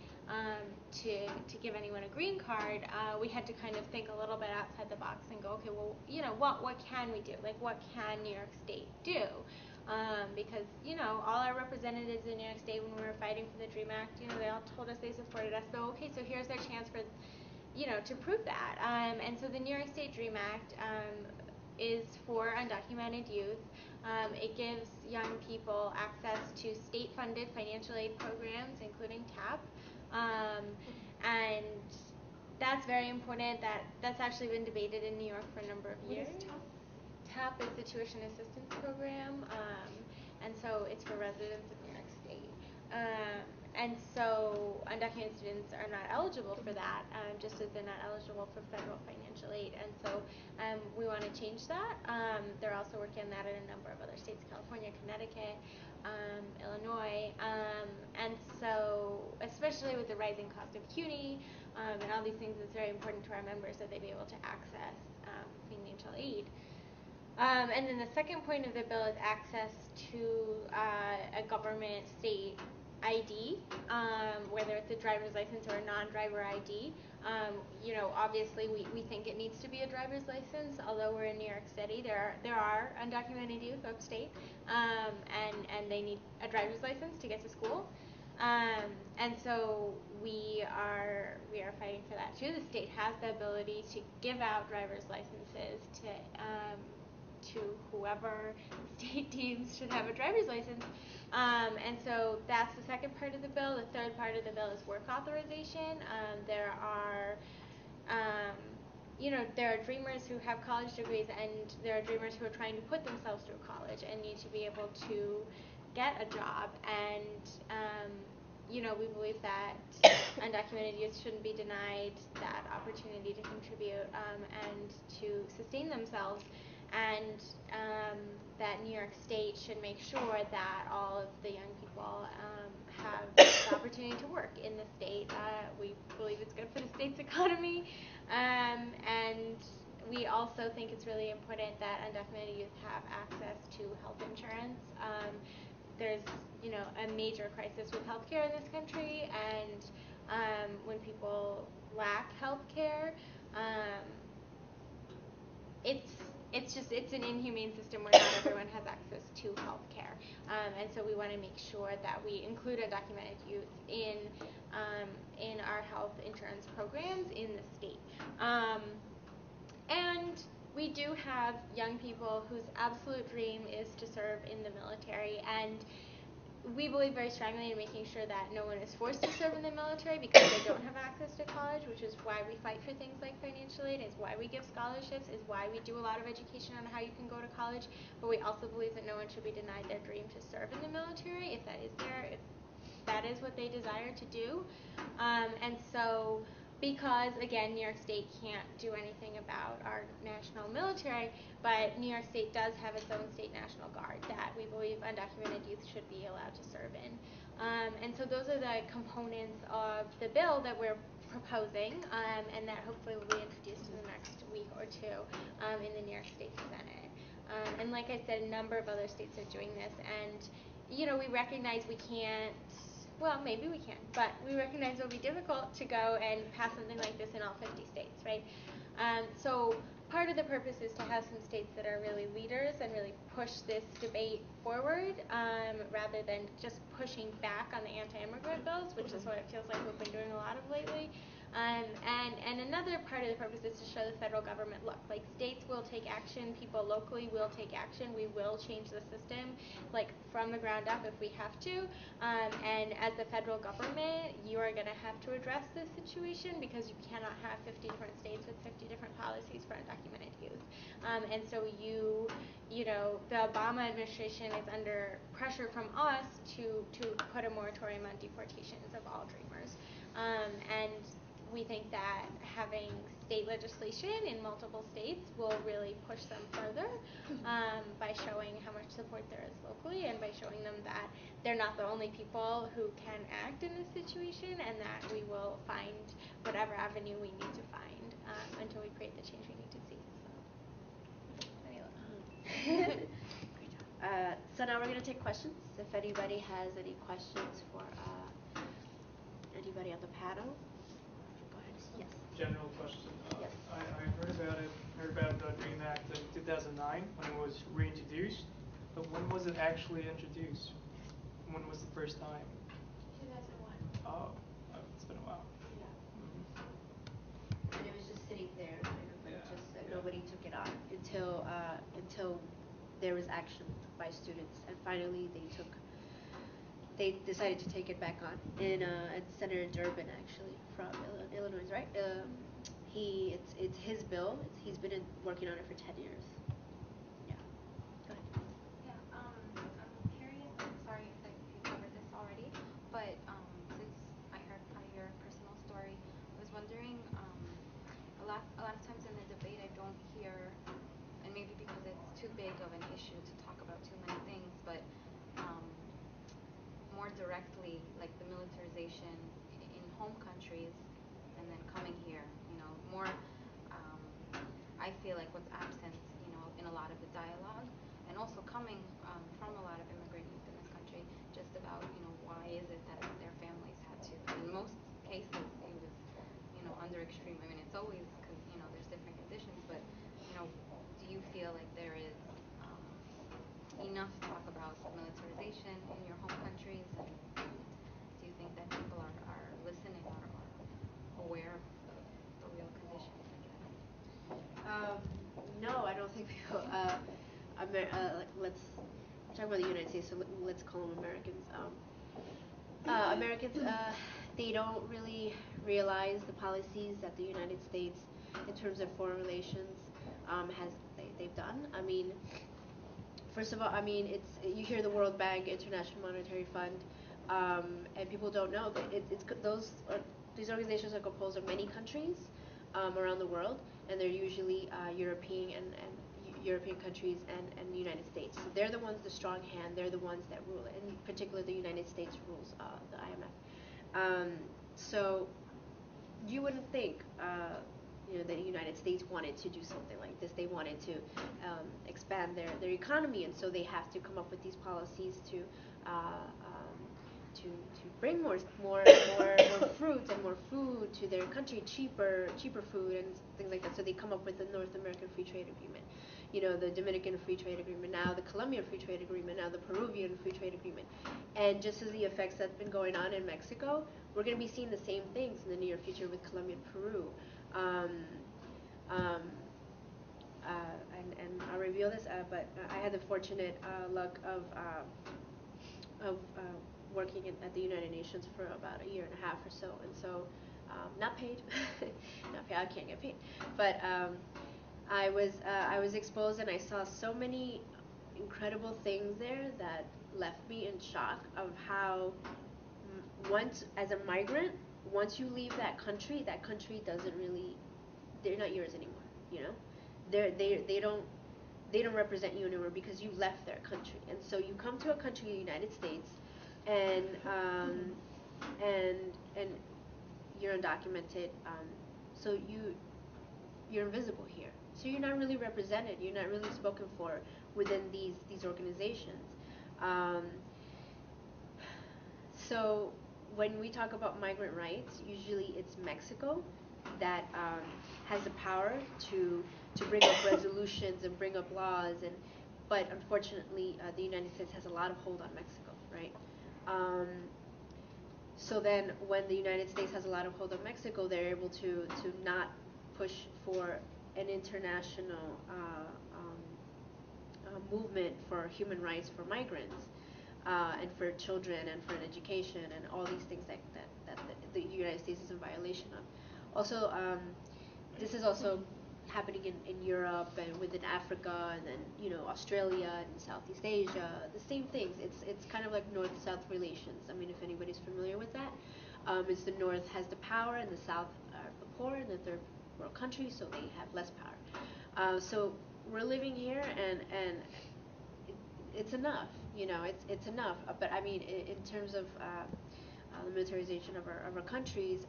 to give anyone a green card, we had to kind of think a little bit outside the box and go, okay, well, you know, what can we do? Like, what can New York State do? Because, you know, all our representatives in New York State, when we were fighting for the DREAM Act, you know, they all told us they supported us. So, okay, so here's their chance for, you know, to prove that. And so the New York State DREAM Act is for undocumented youth. It gives young people access to state-funded financial aid programs, including TAP. And that's very important. That's actually been debated in New York for a number of years. What is TAP? TAP is the Tuition Assistance Program, and so it's for residents of New York State. And so undocumented students are not eligible for that, just as they're not eligible for federal financial aid. And so we want to change that. They're also working on that in a number of other states, California, Connecticut, Illinois. And so, especially with the rising cost of CUNY and all these things, it's very important to our members that they be able to access financial aid. And then the second point of the bill is access to a government state ID, whether it's a driver's license or a non-driver ID. You know, obviously we think it needs to be a driver's license, although we're in New York City. There are undocumented youth upstate, and they need a driver's license to get to school. And so we are fighting for that too. The state has the ability to give out driver's licenses to whoever the state deems should have a driver's license. And so that's the second part of the bill. The third part of the bill is work authorization. There are there are dreamers who have college degrees, and there are dreamers who are trying to put themselves through college and need to be able to get a job. And we believe that undocumented youth shouldn't be denied that opportunity to contribute and to sustain themselves, and that New York State should make sure that all of the young people have the opportunity to work in the state. We believe it's good for the state's economy, and we also think it's really important that undocumented youth have access to health insurance. There's a major crisis with healthcare in this country, and when people lack healthcare, it's an inhumane system where not everyone has access to healthcare, and so we want to make sure that we include undocumented youth in our health insurance programs in the state. And we do have young people whose absolute dream is to serve in the military, and we believe very strongly in making sure that no one is forced to serve in the military because they don't have access to college, which is why we fight for things like financial aid, is why we give scholarships, is why we do a lot of education on how you can go to college. But we also believe that no one should be denied their dream to serve in the military if that is what they desire to do. And so, because again, New York State can't do anything about our national military, but New York State does have its own state National Guard that we believe undocumented youth should be allowed to serve in. And so those are the components of the bill that we're proposing, and that hopefully will be introduced in the next week or two in the New York State Senate. And like I said, a number of other states are doing this, and we recognize we can't. Well, maybe we can, but we recognize it'll be difficult to go and pass something like this in all 50 states, right? So part of the purpose is to have some states that are really leaders and really push this debate forward, rather than just pushing back on the anti-immigrant bills, which is what it feels like we've been doing a lot of lately. And another part of the purpose is to show the federal government, look, like states will take action, people locally will take action, we will change the system, like from the ground up if we have to. And as the federal government, you are going to have to address this situation because you cannot have 50 different states with 50 different policies for undocumented youth. And so the Obama administration is under pressure from us to put a moratorium on deportations of all dreamers. And we think that having state legislation in multiple states will really push them further, by showing how much support there is locally, and by showing them that they're not the only people who can act in this situation, and that we will find whatever avenue we need to find until we create the change we need to see. So now we're going to take questions. If anybody has any questions for anybody on the panel. Yes. General question. Yes. I heard about the DREAM Act in 2009 when it was reintroduced, but when was it actually introduced? When was the first time? 2001. Oh, it's been a while. Yeah. And it was just sitting there, nobody took it on until there was action by students, and finally they decided to take it back on. And Senator Durbin, actually, from Illinois, right? It's his bill. He's been working on it for 10 years. Yeah. Go ahead. Yeah. I'm curious. Sorry if you covered this already, but since I heard part of your personal story, I was wondering. A lot of times in the debate, I don't hear, and maybe because it's too big of an issue to talk about too many things, but more directly, like the militarization in home countries and then coming here, more, I feel like what's absent, in a lot of the dialogue, and also coming from a lot of immigrant youth in this country, just about, why is it that their families had to, in most cases, it was, under extreme, it's always, because, there's different conditions, but, do you feel like there is enough talk about the militarization in your home countries, and do you think that people are listening or are aware of the real conditions, I guess? No, I don't think people. Let's talk about the United States. So let's call them Americans. Americans. Americans, they don't really realize the policies that the United States, in terms of foreign relations, they've done. I mean, first of all, I mean, you hear the World Bank, International Monetary Fund, and people don't know that these organizations are composed of many countries around the world, and they're usually European and European countries and the United States. So they're the ones, the strong hand. They're the ones that rule it. In particular, the United States rules the IMF. So you wouldn't think the United States wanted to do something like this. They wanted to expand their economy, and so they have to come up with these policies to bring more fruits and more food to their country, cheaper food and things like that. So they come up with the North American Free Trade Agreement, the Dominican Free Trade Agreement, now the Colombian Free Trade Agreement, now the Peruvian Free Trade Agreement. And just as the effects that's been going on in Mexico, we're going to be seeing the same things in the near future with Colombia and Peru. And I'll reveal this, but I had the fortunate luck of working at the United Nations for about a year and a half or so, and so not paid, not paid. I can't get paid, but I was exposed, and I saw so many incredible things there that left me in shock of how once, as a migrant, once you leave that country doesn't really, they're not yours anymore. They don't represent you anymore because you left their country, and so you come to a country, the United States, and you're undocumented, so you're invisible here. So you're not really represented. You're not really spoken for within these organizations. So when we talk about migrant rights, usually it's Mexico that has the power to bring up resolutions and bring up laws, but unfortunately the United States has a lot of hold on Mexico, right? So then when the United States has a lot of hold on Mexico, they're able to not push for an international movement for human rights for migrants and for children and for education and all these things that the United States is in violation of. Also, this is also happening in Europe and within Africa, and then Australia and Southeast Asia. The same things. It's kind of like North-South relations. I mean, if anybody's familiar with that, it's the North has the power and the South are the poor and the third world countries, so they have less power. So we're living here, and it's enough. It's enough. But I mean, in terms of the militarization of our countries,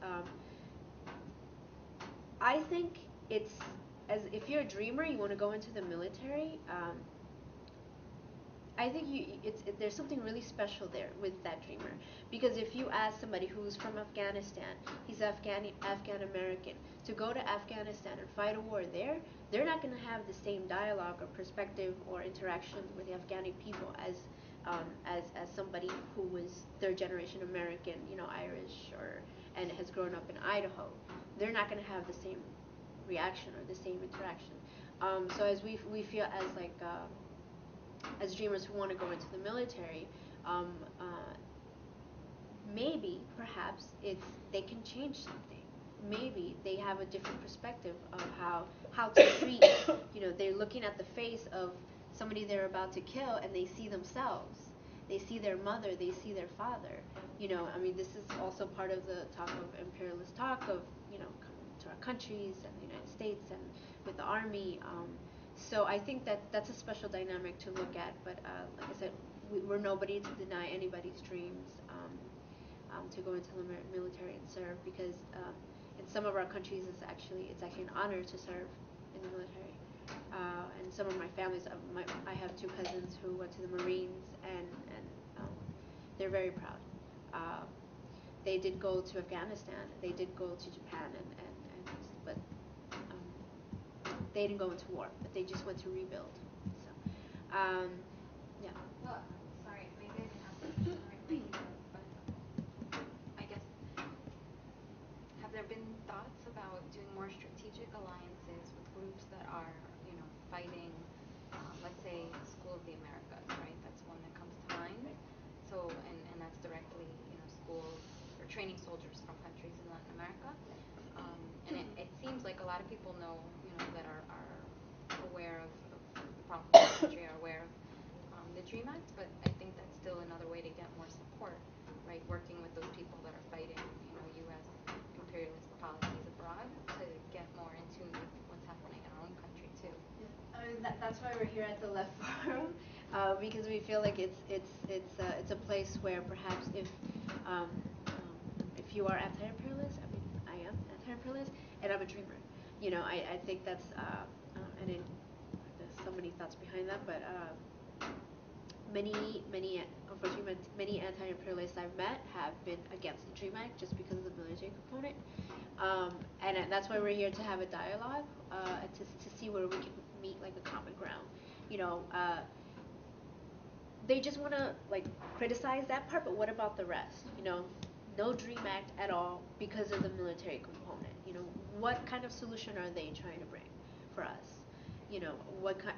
I think it's, as if you're a dreamer, you want to go into the military. I think there's something really special there with that dreamer, because if you ask somebody who's from Afghanistan, he's Afghan American, to go to Afghanistan and fight a war there, they're not going to have the same dialogue or perspective or interaction with the Afghani people as somebody who was third generation American, Irish, and has grown up in Idaho. They're not going to have the same reaction or the same interaction. So as we feel as dreamers who want to go into the military, maybe perhaps they can change something. Maybe they have a different perspective of how to treat. They're looking at the face of somebody they're about to kill, and they see themselves. They see their mother. They see their father. I mean, this is also part of the talk of imperialist talk of coming to our countries and the United States and with the army. So I think that's a special dynamic to look at. But like I said, we're nobody to deny anybody's dreams to go into the military and serve, because in some of our countries it's actually an honor to serve in the military. And some of my families, I have two cousins who went to the Marines, and they're very proud. They did go to Afghanistan, they did go to Japan, but they didn't go into war, but they just went to rebuild. So, yeah. Well, sorry, maybe I didn't ask the question correctly, but I guess, have there been thoughts about doing more strategic alliances with groups that are, fighting, let's say, School of the Americas, right? That's one that comes to mind. So, training soldiers from countries in Latin America. And it seems like a lot of people know, that are aware of the problem in the country, are aware of the DREAM Act, but I think that's still another way to get more support, right? Working with those people that are fighting, U.S. imperialist policies abroad to get more in tune with what's happening in our own country too. That's why we're here at the Left Forum, because we feel like it's a place where perhaps if you are anti-imperialist, I mean I am anti-imperialist, and I'm a dreamer. I think that's and there's so many thoughts behind that, but unfortunately, many anti-imperialists I've met have been against the DREAM Act just because of the military component, and that's why we're here to have a dialogue, to see where we can meet like a common ground. They just want to criticize that part, but what about the rest? No DREAM Act at all because of the military component. What kind of solution are they trying to bring for us? What kind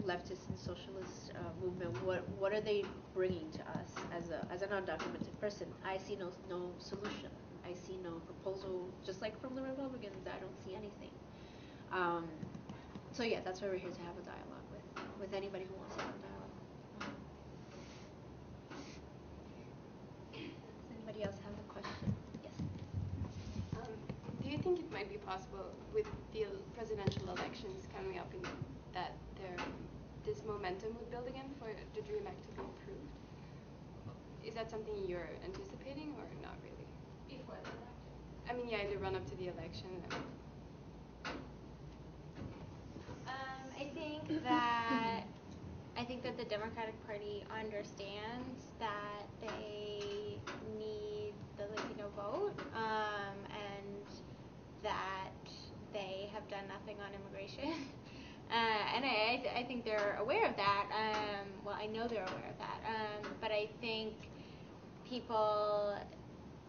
leftist and socialist movement? What are they bringing to us as an undocumented person? I see no solution. I see no proposal. Just like from the Republicans, I don't see anything. So yeah, that's why we're here to have a dialogue with anybody who wants to have a dialogue. Does anybody else have a question? Yes. Do you think it might be possible with the presidential elections coming up that this momentum would build again for the DREAM Act to be approved? Is that something you're anticipating or not really? Before the election. I mean, yeah, in the run up to the election. I think that the Democratic Party understands that they need the Latino vote, and that they have done nothing on immigration. And I think they're aware of that. Well, I know they're aware of that. But I think people,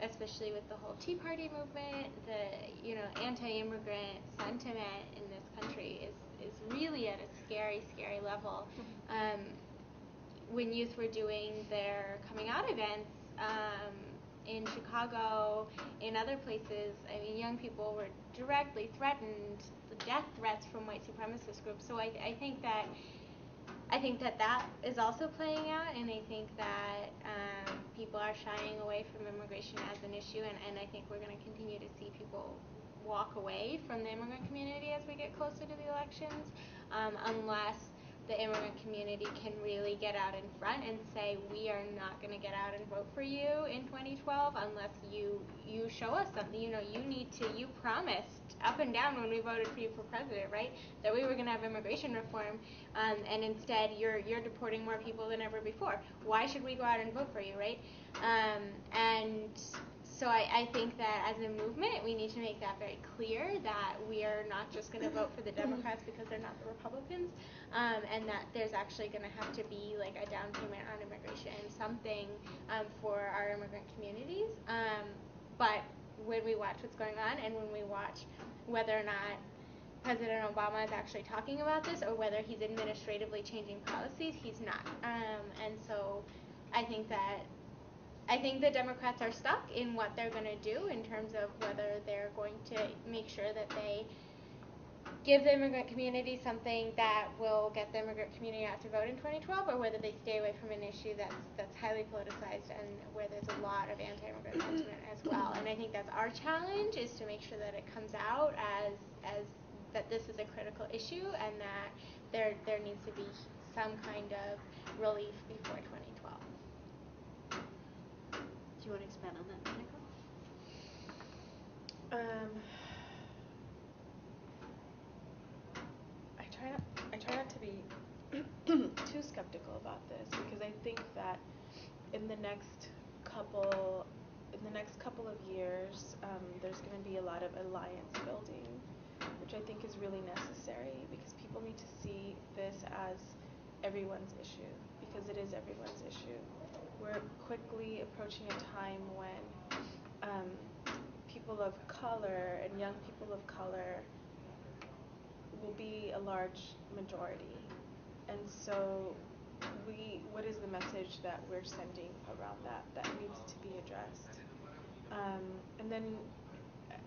especially with the whole Tea Party movement, the anti-immigrant sentiment in this country is really at a scary, scary level. When youth were doing their coming out events in Chicago, in other places, I mean, young people were directly threatened, the death threats from white supremacist groups. So I think that is also playing out, and I think that people are shying away from immigration as an issue, and I think we're going to continue to see people walk away from the immigrant community as we get closer to the elections, unless the immigrant community can really get out in front and say, we are not going to get out and vote for you in 2012 unless you show us something. You promised up and down when we voted for you for president, right, that we were going to have immigration reform, and instead you're deporting more people than ever before. Why should we go out and vote for you, right? And so I think that as a movement, we need to make that very clear, that we are not just going to vote for the Democrats because they're not the Republicans, and that there's actually going to have to be like a down payment on immigration and something for our immigrant communities. But when we watch what's going on, and when we watch whether or not President Obama is actually talking about this, or whether he's administratively changing policies, he's not. And so I think the Democrats are stuck in what they're going to do in terms of whether they're going to make sure that they give the immigrant community something that will get the immigrant community out to vote in 2012, or whether they stay away from an issue that's highly politicized and where there's a lot of anti-immigrant sentiment as well. And I think that's our challenge, is to make sure that it comes out as that this is a critical issue, and that there needs to be some kind of relief before 2012. Do you want to expand on that, Monica? I try not to be too skeptical about this, because I think that in the next couple of years, there's going to be a lot of alliance building, which I think is really necessary, because people need to see this as everyone's issue, because it is everyone's issue. We're quickly approaching a time when people of color and young people of color will be a large majority. And so what is the message that we're sending around that needs to be addressed? And then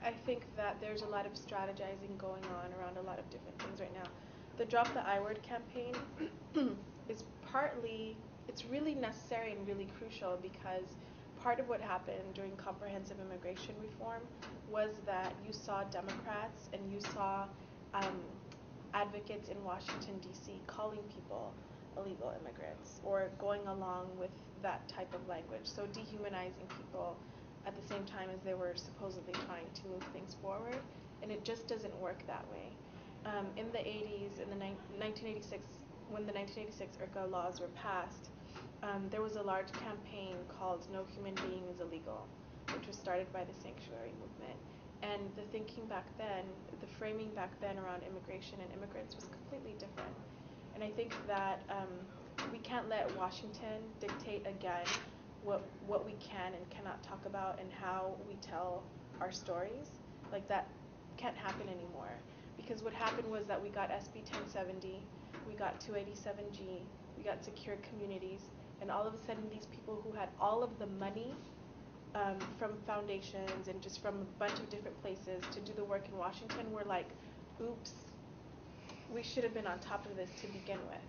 I think that there's a lot of strategizing going on around a lot of different things right now. The Drop the I Word campaign is partly, it's really necessary and really crucial because part of what happened during comprehensive immigration reform was that you saw Democrats and you saw advocates in Washington, D.C. calling people illegal immigrants or going along with that type of language, so dehumanizing people at the same time as they were supposedly trying to move things forward, and it just doesn't work that way. In the 80s, in the 1986, when the 1986 IRCA laws were passed, there was a large campaign called No Human Being is Illegal, which was started by the sanctuary movement. And the thinking back then, the framing back then around immigration and immigrants was completely different. And I think that we can't let Washington dictate again what we can and cannot talk about and how we tell our stories. Like, that can't happen anymore. Because what happened was that we got SB 1070, we got 287G, we got secure communities, and all of a sudden these people who had all of the money from foundations and just from a bunch of different places to do the work in Washington were like, oops, we should have been on top of this to begin with.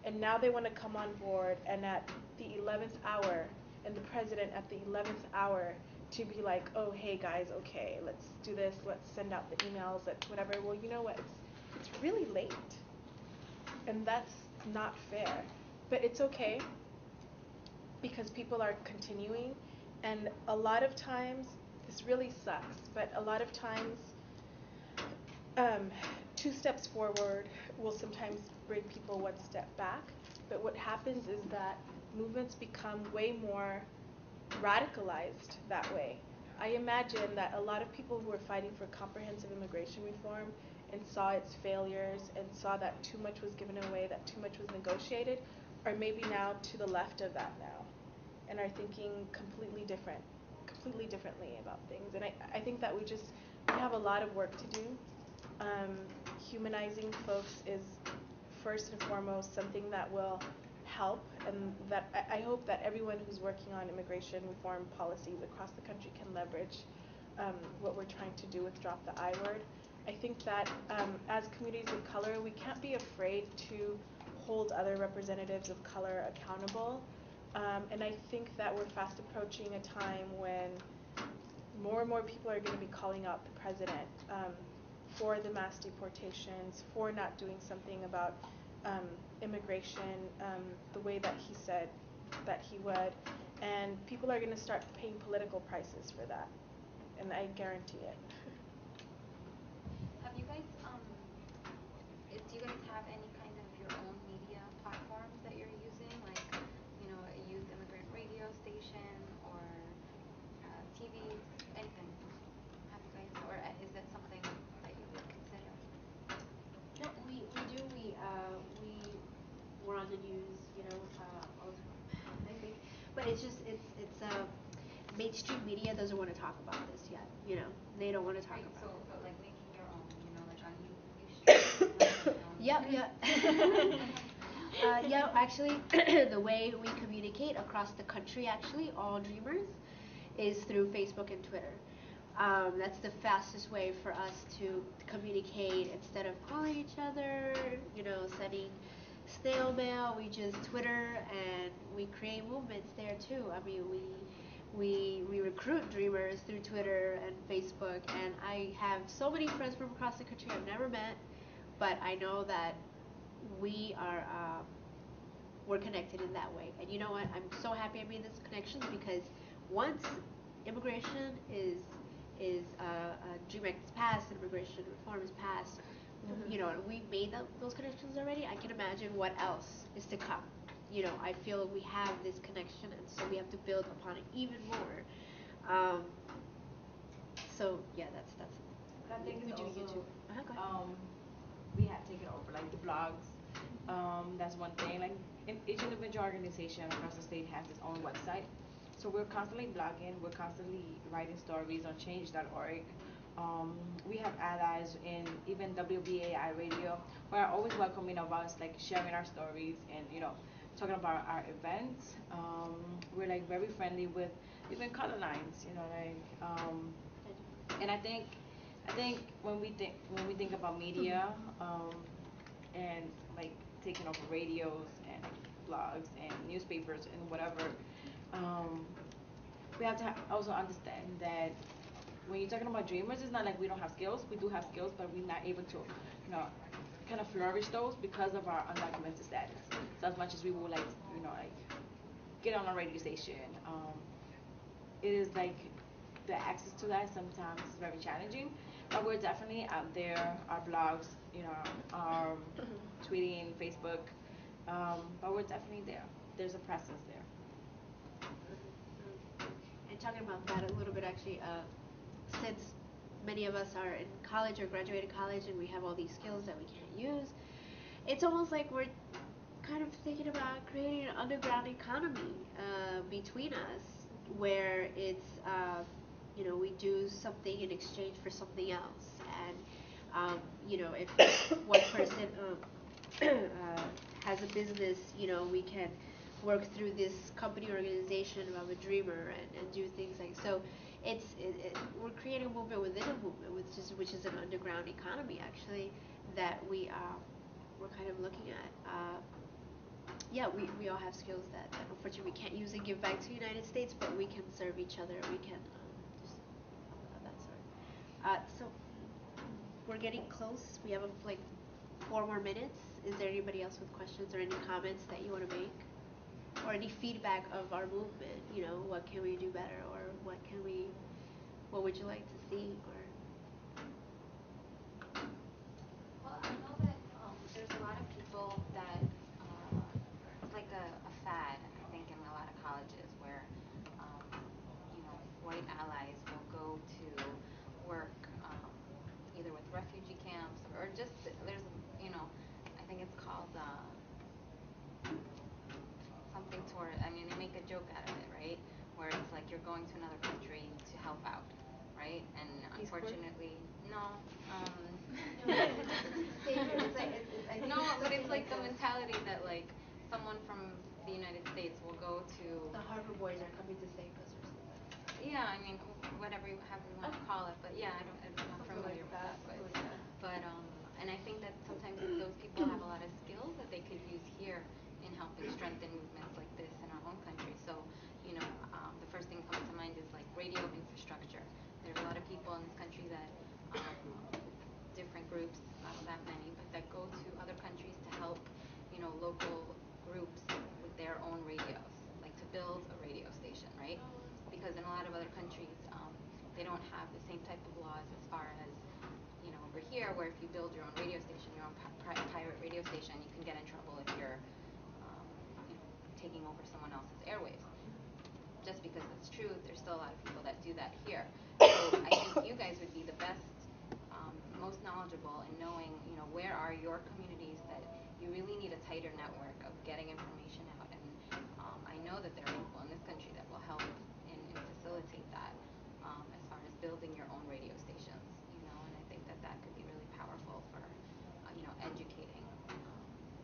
And now they want to come on board, and at the 11th hour, and the president at the 11th hour to be like, oh, hey guys, okay, let's do this, let's send out the emails, let's whatever. Well, you know what, it's really late. And that's not fair. But it's okay, because people are continuing, and a lot of times, this really sucks, but a lot of times, 2 steps forward will sometimes bring people 1 step back. But what happens is that movements become way more radicalized that way. I imagine that a lot of people who were fighting for comprehensive immigration reform and saw its failures and saw that too much was given away, that too much was negotiated, are maybe now to the left of that now and are thinking completely differently about things. And I think that we have a lot of work to do. Humanizing folks is first and foremost something that will help, and that I hope that everyone who's working on immigration reform policies across the country can leverage what we're trying to do with Drop the I Word. I think that as communities of color, we can't be afraid to hold other representatives of color accountable. And I think that we're fast approaching a time when more and more people are going to be calling out the president for the mass deportations, for not doing something about immigration the way that he said that he would. And people are going to start paying political prices for that. And I guarantee it. Have you guys, do you guys have any kind of your own media platforms that you're using, like, you know, a youth immigrant radio station or TV, anything? Have you guys, or is that something that you would consider? No, we do. We were on the news, you know, all the time, I think. But it's just it's mainstream media doesn't want to talk about this yet. You know, they don't want to talk about it. So like making your own, you know, like on YouTube. Yep. Yeah, actually, the way we communicate across the country, actually, all Dreamers, is through Facebook and Twitter. That's the fastest way for us to communicate instead of calling each other, you know, sending snail mail. We just Twitter, and we create movements there too. I mean, we recruit Dreamers through Twitter and Facebook, and I have so many friends from across the country I've never met, but I know that we're connected in that way. And you know what? I'm so happy I made this connection, because once immigration is Dream Act is passed, and immigration reform is passed, you know, and we made those connections already. I can imagine what else is to come. You know, I feel we have this connection, and so we have to build upon it even more. So yeah, that's I think we it's do also, YouTube. Go ahead. we have taken over like the blogs. That's one thing. Like each individual organization across the state has its own website. So we're constantly blogging, we're constantly writing stories on change.org. We have allies in even WBAI radio, who are always welcoming of us, like sharing our stories and, you know, talking about our events. We're like very friendly with even Colorlines, and I think when we think about media, and like taking over radios and like blogs and newspapers and whatever, um, we have to also understand that when you're talking about dreamers, it's not like we don't have skills. We do have skills, but we're not able to, kind of flourish those because of our undocumented status. So as much as we would like, like get on a radio station, it is like the access to that sometimes is very challenging. But we're definitely out there. Our blogs, our tweeting, Facebook, but we're definitely there. There's a presence there. And talking about that a little bit, actually, since many of us are in college or graduated college and we have all these skills that we can't use, it's almost like we're kind of thinking about creating an underground economy between us, where it's we do something in exchange for something else, and if one person has a business, we can work through this company organization of a dreamer and do things like so. We're creating a movement within a movement, which is an underground economy actually that we're kind of looking at. Yeah, we all have skills that unfortunately we can't use and give back to the United States, but we can serve each other. We can just that sort. So we're getting close. We have like 4 more minutes. Is there anybody else with questions or any comments that you want to make, or any feedback of our movement? What can we do better, or what would you like to see, or Well, I know that there's a lot of people that it's like a fad, I think, in a lot of colleges where white allies will go to work either with refugee camps or just there's I think it's called something toward. I mean, they make a joke out of it, right? Where it's like you're going to another country to help out, right? And unfortunately, no. No, but it's like the mentality that like someone from the United States will go to. the Harvard boys are coming to save us or something? Yeah, I mean, whatever however you want to call it, but yeah, I'm not familiar with that, but and I think that sometimes those people have a lot of skills that they could use here in helping strengthen movements like this in our own country. So, the first thing that comes to mind is like radio infrastructure. There's a lot of people in this country that, different groups, not that many, but that go to other countries to help, local groups with their own radios, like to build a radio station, right? Because in a lot of other countries, they don't have the same type of laws as far as, over here, where if you build your own radio station, your own pirate radio station, you can get in trouble if you're, taking over someone else's airwaves. Just because it's true, there's still a lot of people that do that here. So I think you guys would be the best, most knowledgeable in knowing, where are your communities that you really need a tighter network of getting information out. And I know that there are people in this country that will help and facilitate that as far as building your own radio stations, and I think that could be really powerful for, educating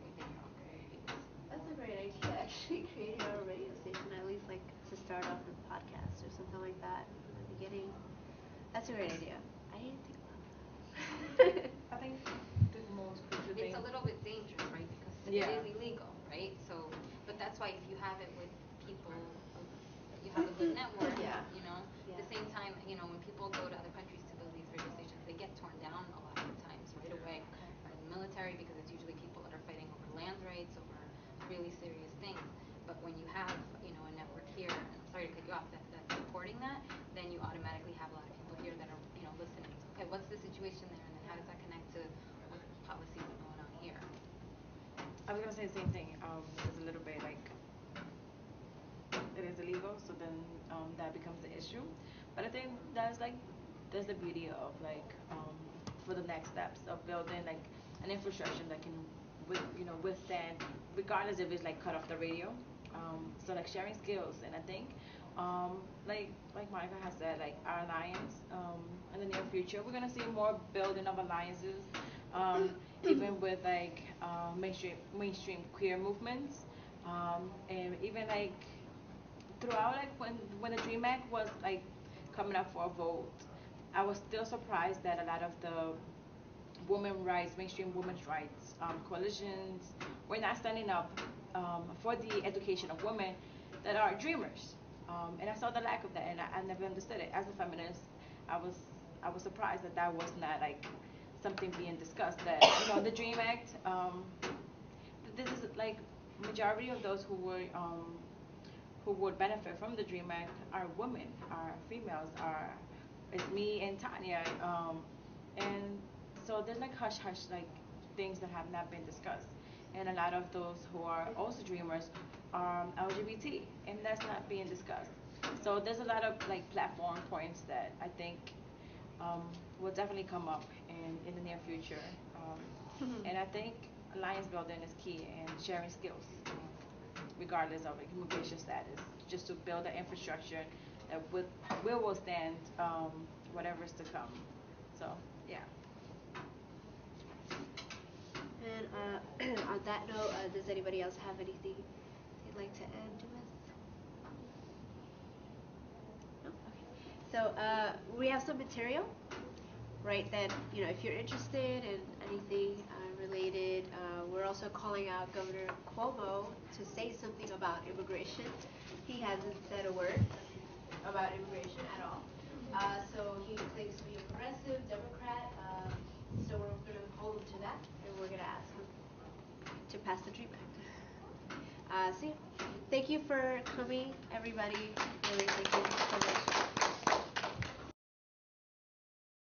within your own communities. That's a great idea, actually, creating our own radio station, at least like to start off with podcasts or something like that in the beginning. That's a great idea. I didn't think about that. I think the most crucial thing. It's a little bit dangerous, right? Because it is illegal, right? So, but that's why if you have it with people, you have a good network. Yeah. At the same time, when people go to other countries to build these radio stations, they get torn down a lot of the times right away by the military, because it's usually people that are fighting over land rights, over really serious things. But when you have, a network here, and I'm sorry to cut you off, that's supporting that, then you automatically have a lot of people here that are, listening. Okay, what's the situation there, and then how does that connect to what policies are going on here? I was gonna say the same thing. It's a little bit like it is illegal, so then that becomes the issue. But I think that's the beauty of for the next steps of building like an infrastructure that can withstand, regardless if it's like cut off the radio. So like sharing skills, and I think like Monica has said, like our alliance in the near future, we're gonna see more building of alliances, even with like mainstream queer movements. And even like throughout, like when the Dream Act was like coming up for a vote, I was still surprised that a lot of the women rights, mainstream women's rights coalitions were not standing up for the education of women that are dreamers. And I saw the lack of that, and I never understood it. As a feminist, I was I was surprised that that was not like something being discussed. That the Dream Act. This is like majority of those who would benefit from the Dream Act are women, are females, are it's me and Tanya, and so there's like hush hush like things that have not been discussed, and a lot of those who are also dreamers are LGBT, and that's not being discussed. So there's a lot of like platform points that I think will definitely come up in the near future, and I think alliance building is key and sharing skills. Regardless of like immigration status, just to build an infrastructure that will withstand whatever's to come. So yeah. And on that note, does anybody else have anything they'd like to end with? No? Okay. So we have some material, right? That if you're interested in anything related, we're also calling out Governor Cuomo to say something about immigration. He hasn't said a word about immigration at all. So he claims to be a progressive Democrat. So we're going to hold him to that, and we're going to ask him to pass the Dream Act. So yeah, thank you for coming, everybody. Really, thank you so much.